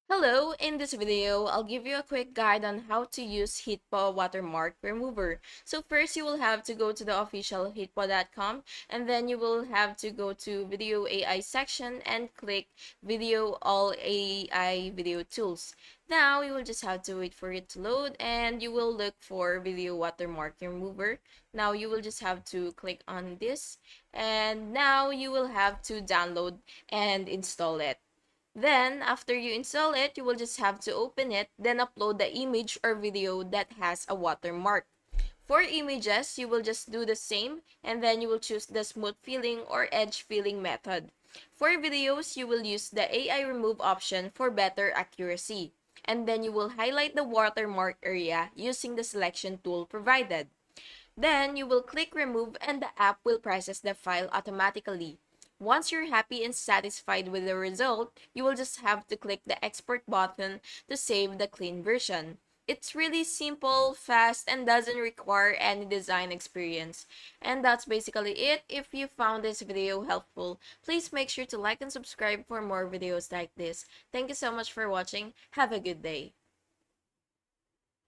Hello, in this video, I'll give you a quick guide on how to use HitPaw Watermark Remover. So first, you will have to go to the official hitpaw.com, and then you will have to go to Video AI section and click Video All AI Video Tools. Now, you will just have to wait for it to load, and you will look for Video Watermark Remover. Now, you will just have to click on this, and now you will have to download and install it. Then, after you install it, you will just have to open it, then upload the image or video that has a watermark. For images, you will just do the same, and then you will choose the smooth filling or edge filling method. For videos, you will use the AI remove option for better accuracy. And then you will highlight the watermark area using the selection tool provided. Then you will click remove and the app will process the file automatically. Once you're happy and satisfied with the result, you will just have to click the export button to save the clean version. It's really simple, fast, and doesn't require any design experience. And that's basically it. If you found this video helpful, please make sure to like and subscribe for more videos like this. Thank you so much for watching. Have a good day.